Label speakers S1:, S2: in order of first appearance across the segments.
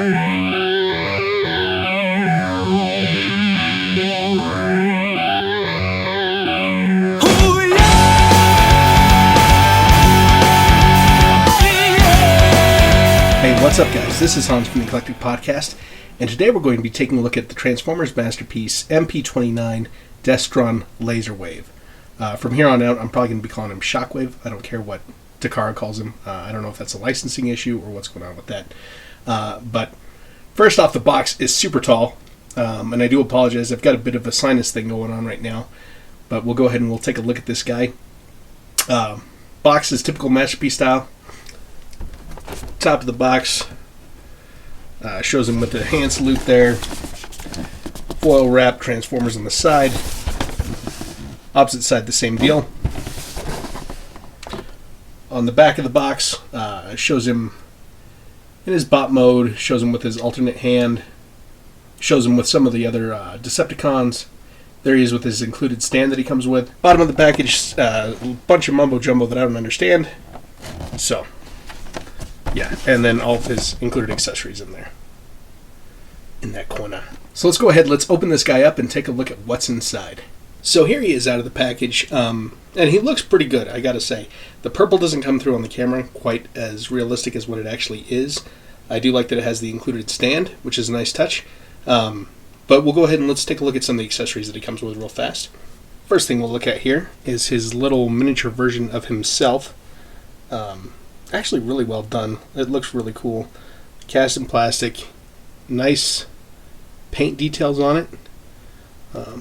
S1: What's up, guys? This is Hans from the Eclectic Podcast, and today we're going to be taking a look at the Transformers masterpiece MP-29 Destron Laser Wave. From here on out, I'm probably going to be calling him Shockwave. I don't care what Takara calls him. I don't know if that's a licensing issue or what's going on with that. But first off, the box is super tall, and I do apologize. I've got a bit of a sinus thing going on right now, but we'll go ahead and we'll take a look at this guy. Box is typical masterpiece style. Top of the box shows him with the hand salute there. Foil wrap Transformers on the side. Opposite side, the same deal. On the back of the box, shows him in his bot mode, shows him with his alternate hand, shows him with some of the other Decepticons. There he is with his included stand that he comes with. Bottom of the package, a bunch of mumbo jumbo that I don't understand. So, yeah, and then all of his included accessories in there, in that corner. So let's go ahead, let's open this guy up and take a look at what's inside. So here he is out of the package, and he looks pretty good, I gotta say. The purple doesn't come through on the camera quite as realistic as what it actually is. I do like that it has the included stand, which is a nice touch. But we'll go ahead and let's take a look at some of the accessories that he comes with real fast. First thing we'll look at here is his little miniature version of himself. Actually really well done. It looks really cool. Cast in plastic. Nice paint details on it.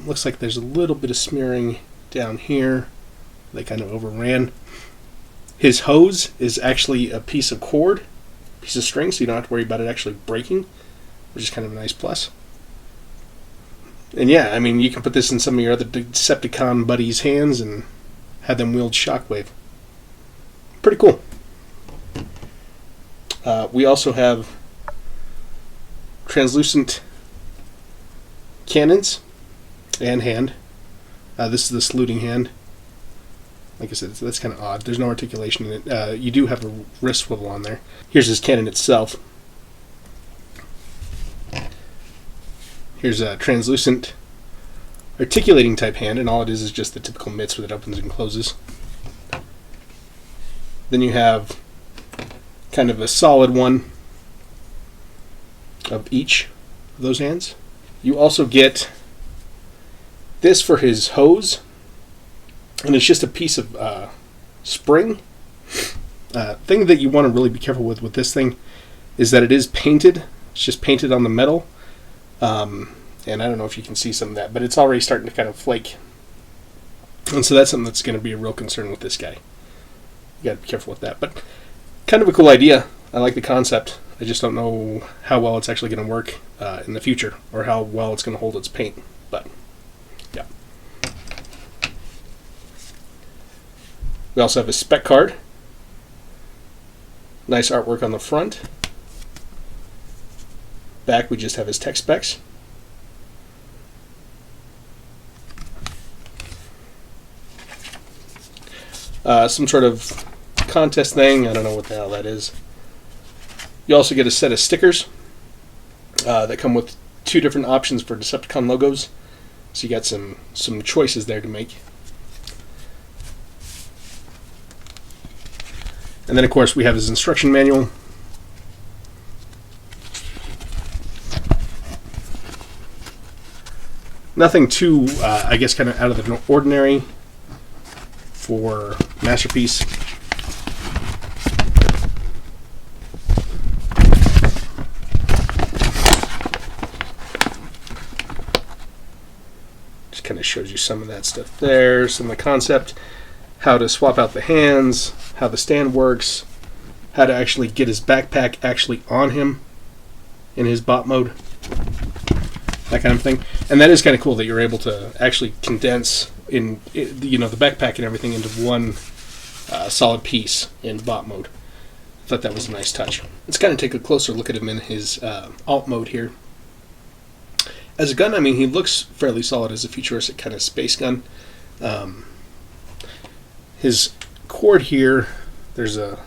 S1: Looks like there's a little bit of smearing down here. They kind of overran. His hose is actually a piece of cord, piece of string, so you don't have to worry about it actually breaking, which is kind of a nice plus. And yeah, I mean, you can put this in some of your other Decepticon buddies' hands and have them wield Shockwave. Pretty cool. We also have translucent cannons and hand. This is the saluting hand. Like I said, that's kind of odd. There's no articulation in it. You do have a wrist swivel on there. Here's his cannon itself. Here's a translucent articulating type hand, and all it is just the typical mitts where it opens and closes. Then you have kind of a solid one of each of those hands. You also get this for his hose, and it's just a piece of spring. Thing that you want to really be careful with this thing is that it is painted. It's just painted on the metal, and I don't know if you can see some of that, but it's already starting to kind of flake, and so that's something that's going to be a real concern with this guy. You got to be careful with that, but kind of a cool idea. I like the concept. I just don't know how well it's actually going to work in the future, or how well it's going to hold its paint. But yeah, we also have a spec card. Nice artwork on the front. Back, we just have his tech specs. Some sort of contest thing. I don't know what the hell that is. You also get a set of stickers that come with two different options for Decepticon logos. So you got some choices there to make. And then, of course, we have his instruction manual. Nothing too, I guess, kind of out of the ordinary for Masterpiece. Just kind of shows you some of that stuff there, some of the concept, how to swap out the hands, how the stand works, how to actually get his backpack actually on him in his bot mode, that kind of thing. And that is kind of cool that you're able to actually condense the backpack and everything into one solid piece in bot mode. I thought that was a nice touch. Let's kind of take a closer look at him in his alt mode here. As a gun, I mean, he looks fairly solid as a futuristic kind of space gun. His cord here, there's a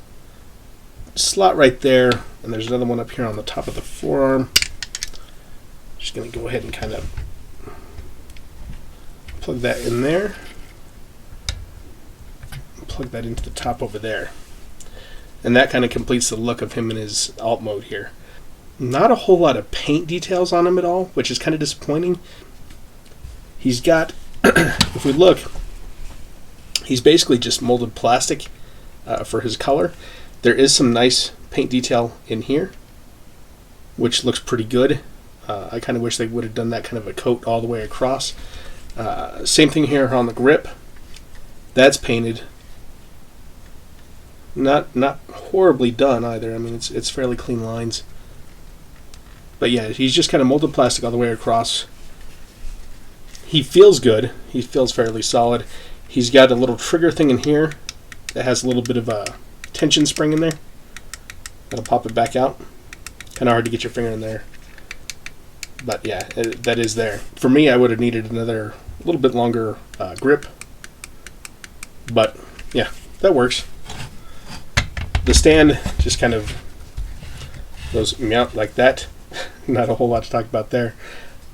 S1: slot right there and there's another one up here on the top of the forearm. Just going to go ahead and kind of plug that in there. Plug that into the top over there. And that kind of completes the look of him in his alt mode here. Not a whole lot of paint details on him at all, which is kind of disappointing. He's got, if we look, he's basically just molded plastic for his color. There is some nice paint detail in here, which looks pretty good. I kind of wish they would have done that kind of a coat all the way across. Same thing here on the grip. That's painted. Not horribly done either. I mean, it's fairly clean lines. But yeah, he's just kind of molded plastic all the way across. He feels good. He feels fairly solid. He's got a little trigger thing in here that has a little bit of a tension spring in there. That'll pop it back out. Kind of hard to get your finger in there. But yeah, that is there. For me, I would have needed another little bit longer grip. But yeah, that works. The stand just kind of goes out like that. Not a whole lot to talk about there.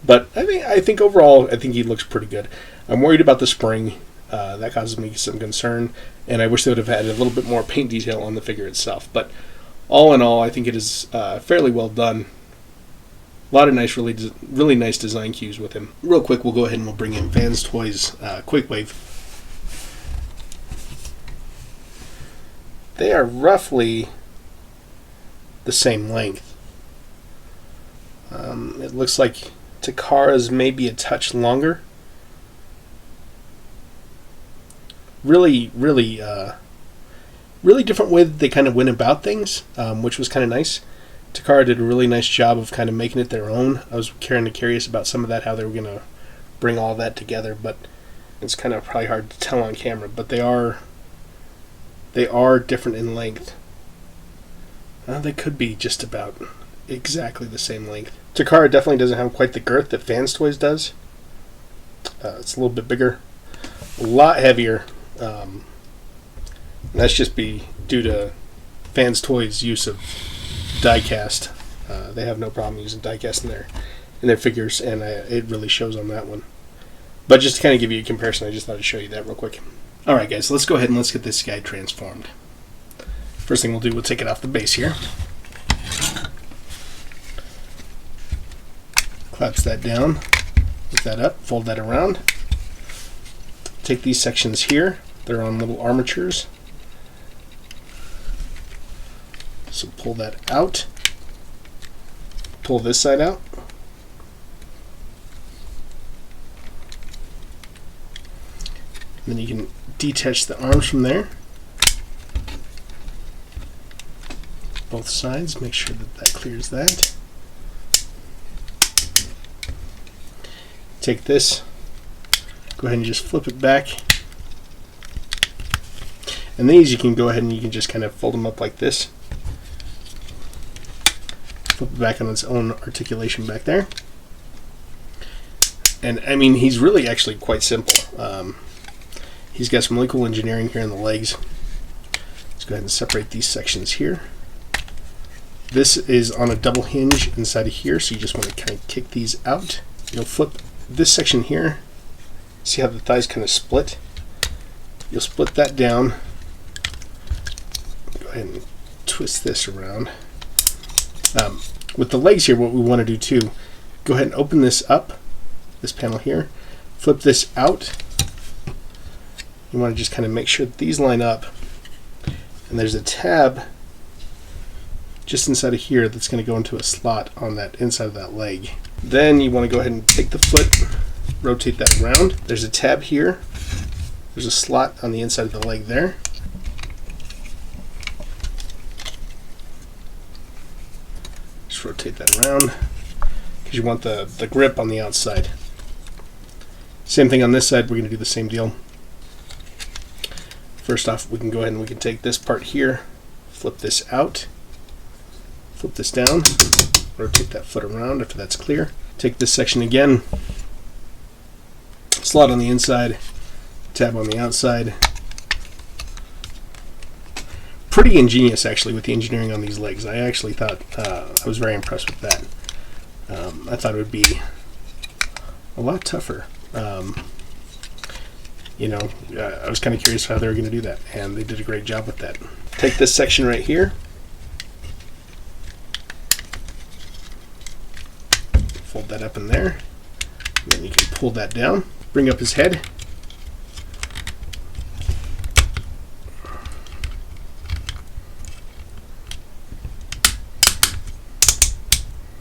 S1: But I think overall, I think he looks pretty good. I'm worried about the spring. That causes me some concern. And I wish they would have had a little bit more paint detail on the figure itself. But all in all, I think it is fairly well done. A lot of nice, really nice design cues with him. Real quick, we'll go ahead and we'll bring in Vans Toys Quakewave. They are roughly the same length. It looks like Takara's maybe a touch longer. Really different way that they kind of went about things, which was kind of nice. Takara did a really nice job of kind of making it their own. I was kind of curious about some of that, how they were going to bring all that together, but it's kind of probably hard to tell on camera. But they are different in length. They could be just about exactly the same length. Takara definitely doesn't have quite the girth that Vans Toys does. It's a little bit bigger, a lot heavier. That's just be due to Vans Toys' use of die-cast. They have no problem using die-cast in their figures, and it really shows on that one. But just to kind of give you a comparison, I just thought I'd show you that real quick. Alright guys, let's go ahead and let's get this guy transformed. First thing we'll do, we'll take it off the base here. Collapse that down, lift that up, fold that around. Take these sections here, they're on little armatures. So pull that out. Pull this side out. And then you can detach the arms from there. Both sides, make sure that clears that. Take this, go ahead and just flip it back. And these you can go ahead and you can just kind of fold them up like this. Flip it back on its own articulation back there. And I mean, he's really actually quite simple. He's got some really cool engineering here in the legs. Let's go ahead and separate these sections here. This is on a double hinge inside of here, so you just want to kind of kick these out. You'll flip this section here. See how the thighs kind of split? You'll split that down. Go ahead and twist this around. With the legs here, what we want to do too, go ahead and open this up, this panel here, flip this out. You want to just kind of make sure that these line up, and there's a tab just inside of here that's going to go into a slot on that inside of that leg. Then you want to go ahead and take the foot, rotate that around. There's a tab here. There's a slot on the inside of the leg there. Just rotate that around because you want the grip on the outside. Same thing on this side, we're going to do the same deal. First off, we can go ahead and we can take this part here, flip this out, flip this down, rotate that foot around after that's clear. Take this section again, slot on the inside, tab on the outside. pretty ingenious, actually, with the engineering on these legs. I actually thought I was very impressed with that. I thought it would be a lot tougher. I was kind of curious how they were going to do that, and they did a great job with that. Take this section right here, fold that up in there, and then you can pull that down, bring up his head.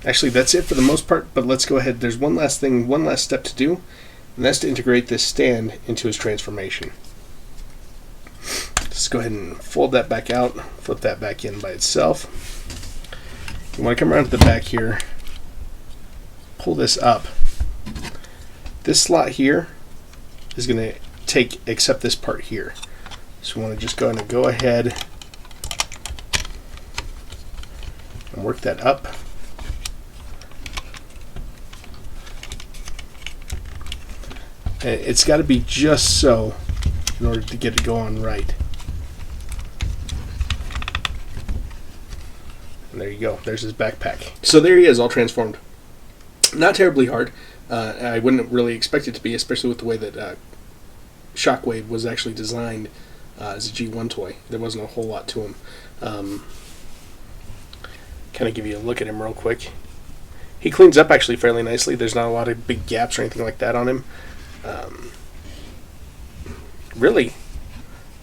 S1: Actually, that's it for the most part, but let's go ahead. There's one last step to do, and that's to integrate this stand into his transformation. Let's go ahead and fold that back out, flip that back in by itself. You want to come around to the back here, pull this up. This slot here is going to take except this part here. So we want to just go ahead and work that up. It's got to be just so in order to get it going right. And there you go. There's his backpack. So there he is, all transformed. Not terribly hard. I wouldn't really expect it to be, especially with the way that Shockwave was actually designed as a G1 toy. There wasn't a whole lot to him. Kind of give you a look at him real quick. He cleans up actually fairly nicely. There's not a lot of big gaps or anything like that on him. Really,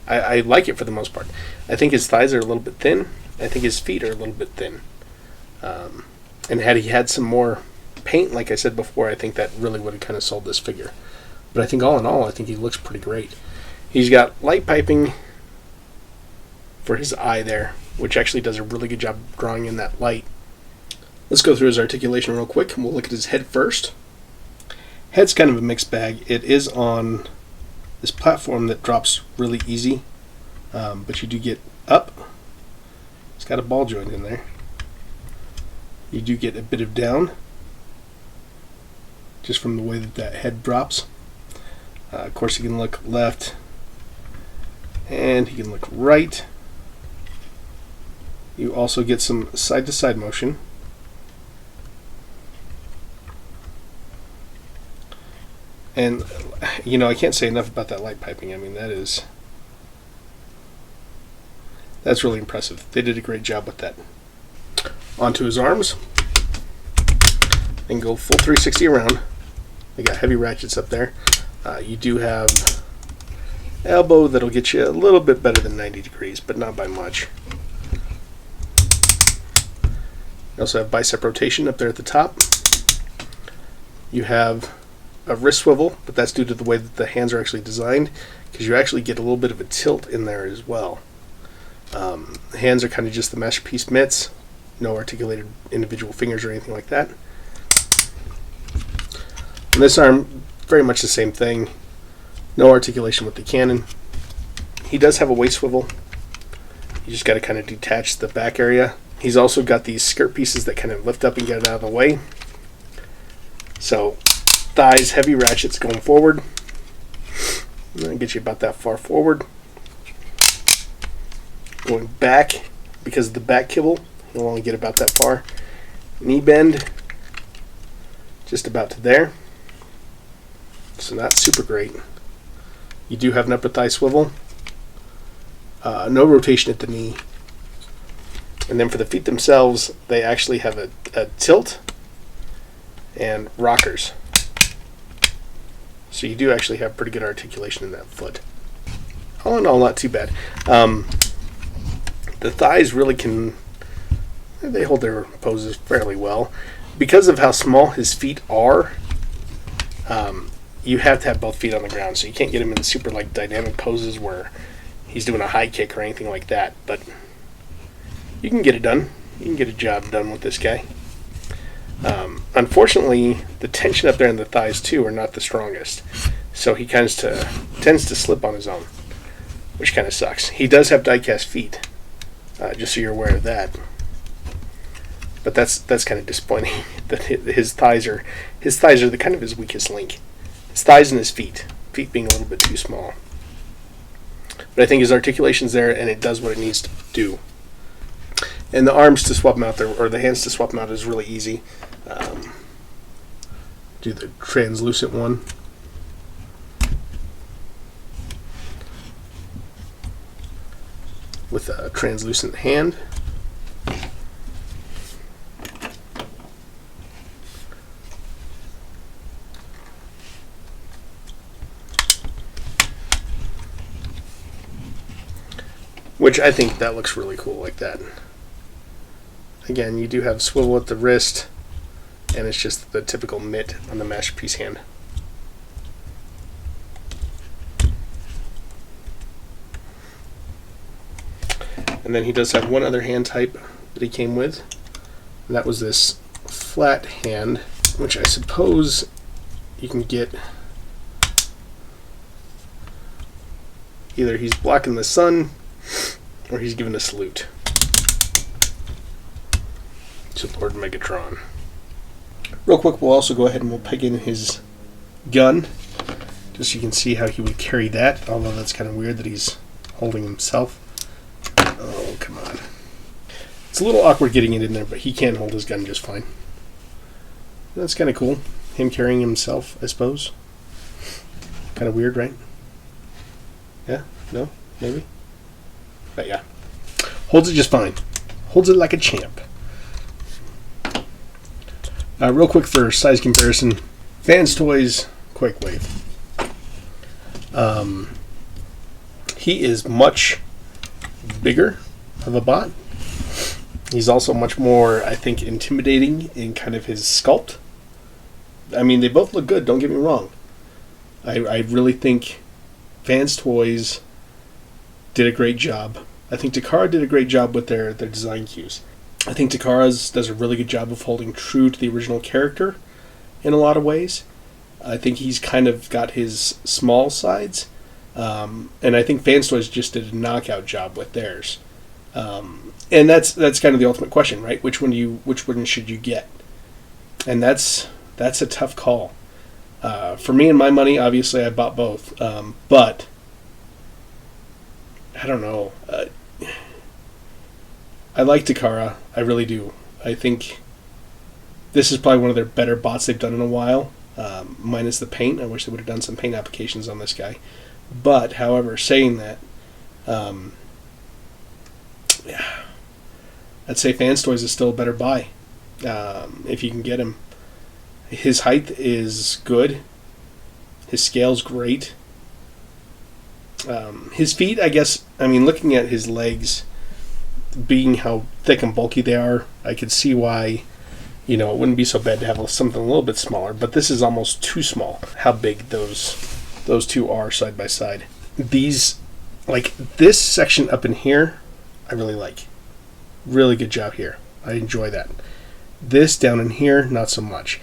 S1: I like it for the most part. I think his thighs are a little bit thin. I think his feet are a little bit thin. And had he had some more paint, like I said before, I think that really would have kind of sold this figure. But I think all in all, I think he looks pretty great. He's got light piping for his eye there, which actually does a really good job drawing in that light. Let's go through his articulation real quick, and we'll look at his head first. Head's kind of a mixed bag. It is on this platform that drops really easy, but you do get up. It's got a ball joint in there. You do get a bit of down, just from the way that head drops. Of course, he can look left, and he can look right. You also get some side-to-side motion. And, I can't say enough about that light piping. I mean, that's really impressive. They did a great job with that. Onto his arms. And go full 360 around. They got heavy ratchets up there. You do have elbow that'll get you a little bit better than 90 degrees, but not by much. You also have bicep rotation up there at the top. You have a wrist swivel, but that's due to the way that the hands are actually designed, because you actually get a little bit of a tilt in there as well. The hands are kind of just the masterpiece mitts, no articulated individual fingers or anything like that. On this arm, very much the same thing, no articulation with the cannon. He does have a waist swivel. You just got to kind of detach the back area. He's also got these skirt pieces that kind of lift up and get it out of the way. So thighs, heavy ratchets going forward. That'll get you about that far forward. Going back, because of the back kibble, you'll only get about that far. Knee bend, just about to there. So not super great. You do have an upper thigh swivel. No rotation at the knee. And then for the feet themselves, they actually have a tilt and rockers. So you do actually have pretty good articulation in that foot. All in all, not too bad. The thighs really they hold their poses fairly well. Because of how small his feet are, you have to have both feet on the ground, so you can't get him in the super dynamic poses where he's doing a high kick or anything like that. But you can get it done. You can get a job done with this guy. Unfortunately, the tension up there in the thighs too are not the strongest, so he tends to slip on his own, which kind of sucks. He does have die-cast feet, just so you're aware of that. But that's kind of disappointing that his thighs are the kind of his weakest link. His thighs and his feet being a little bit too small. But I think his articulation's there, and it does what it needs to do. And the arms to swap them out there, or the hands to swap them out, is really easy. Do the translucent one. With a translucent hand. Which I think that looks really cool like that. Again, you do have swivel at the wrist, and it's just the typical mitt on the masterpiece hand. And then he does have one other hand type that he came with, and that was this flat hand, which I suppose you can get either he's blocking the sun or he's giving a salute to Lord Megatron. Real quick, we'll also go ahead and we'll peg in his gun, just so you can see how he would carry that, although that's kind of weird that he's holding himself. Oh, come on. It's a little awkward getting it in there, but he can hold his gun just fine. That's kind of cool. Him carrying himself, I suppose. Kind of weird, right? Yeah? No? Maybe? But yeah. Holds it just fine. Holds it like a champ. Real quick for size comparison. Fans Toys Quakewave. He is much bigger of a bot. He's also much more, I think, intimidating in kind of his sculpt. I mean, they both look good, don't get me wrong. I really think Fans Toys did a great job. I think Takara did a great job with their design cues. I think Takara's does a really good job of holding true to the original character in a lot of ways. I think he's kind of got his small sides. And I think Fans Toys just did a knockout job with theirs. And that's kind of the ultimate question, right? Which one should you get? And that's a tough call. For me and my money, obviously I bought both. But I don't know. I like Takara. I really do. I think this is probably one of their better bots they've done in a while. Minus the paint. I wish they would have done some paint applications on this guy. But, however, saying that, yeah, I'd say Fans Toys is still a better buy if you can get him. His height is good. His scale's great. His feet, I guess, I mean, looking at his legs, being how thick and bulky they are, I could see why, it wouldn't be so bad to have something a little bit smaller, but this is almost too small, how big those two are side by side. These, like, this section up in here, I really like. Really good job here. I enjoy that. This down in here, not so much.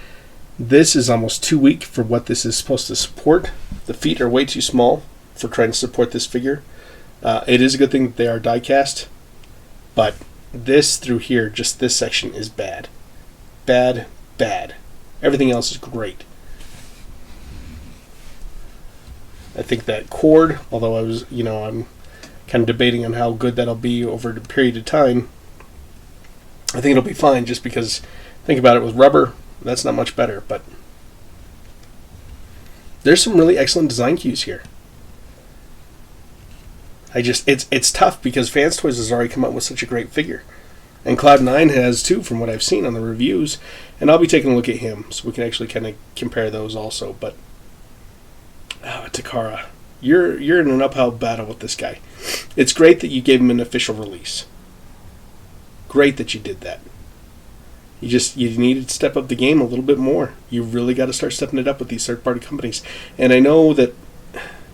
S1: This is almost too weak for what this is supposed to support. The feet are way too small for trying to support this figure. It is a good thing that they are die cast, but this through here, just this section is bad. Bad, bad. Everything else is great. I think that cord, although I'm kind of debating on how good that'll be over a period of time, I think it'll be fine just because, think about it, with rubber, that's not much better, but there's some really excellent design cues here. It's tough because Fans Toys has already come up with such a great figure. And Cloud9 has too, from what I've seen on the reviews, and I'll be taking a look at him, so we can actually kind of compare those also, but Takara, you're in an uphill battle with this guy. It's great that you gave him an official release. Great that you did that. You needed to step up the game a little bit more. You really got to start stepping it up with these third-party companies. And I know that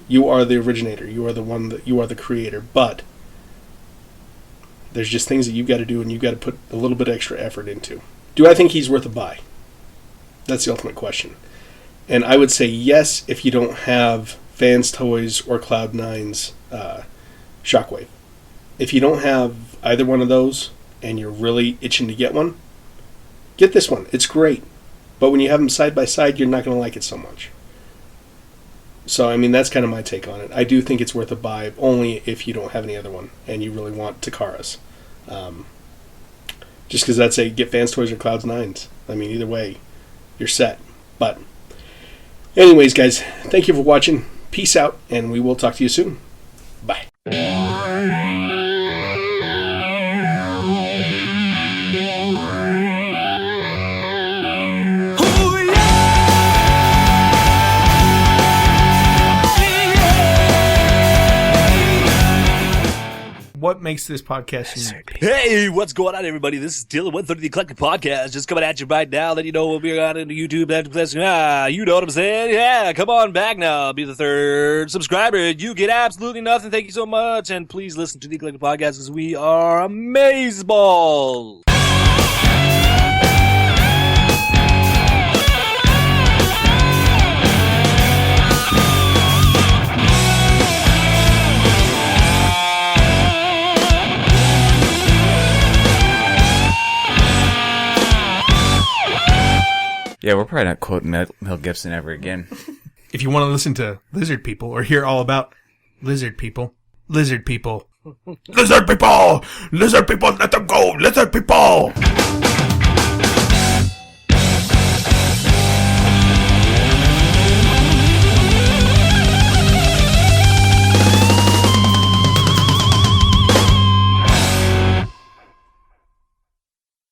S1: you are the originator. You are the creator. But there's just things that you've got to do, and you've got to put a little bit extra effort into. Do I think he's worth a buy? That's the ultimate question. And I would say yes if you don't have Fans Toys or Cloud9's Shockwave. If you don't have either one of those and you're really itching to get one, get this one. It's great. But when you have them side by side, you're not going to like it so much. So, I mean, that's kind of my take on it. I do think it's worth a buy, only if you don't have any other one and you really want Takara's. Just because that's a Get Fans Toys or Clouds 9s. I mean, either way, you're set. But, anyways, guys, thank you for watching. Peace out, and we will talk to you soon. Bye. What makes this podcast unique?
S2: Hey, what's going on, everybody? This is Dylan, 130 the Eclectic Podcast, just coming at you right now, letting you know we'll be on into YouTube. You know what I'm saying? Yeah, come on back now. Be the third subscriber. You get absolutely nothing. Thank you so much. And please listen to the Eclectic Podcast because we are amazeballs.
S3: Yeah, we're probably not quoting Mel Gibson ever again.
S1: If you want to listen to lizard people or hear all about lizard people, lizard people, let them go, lizard people.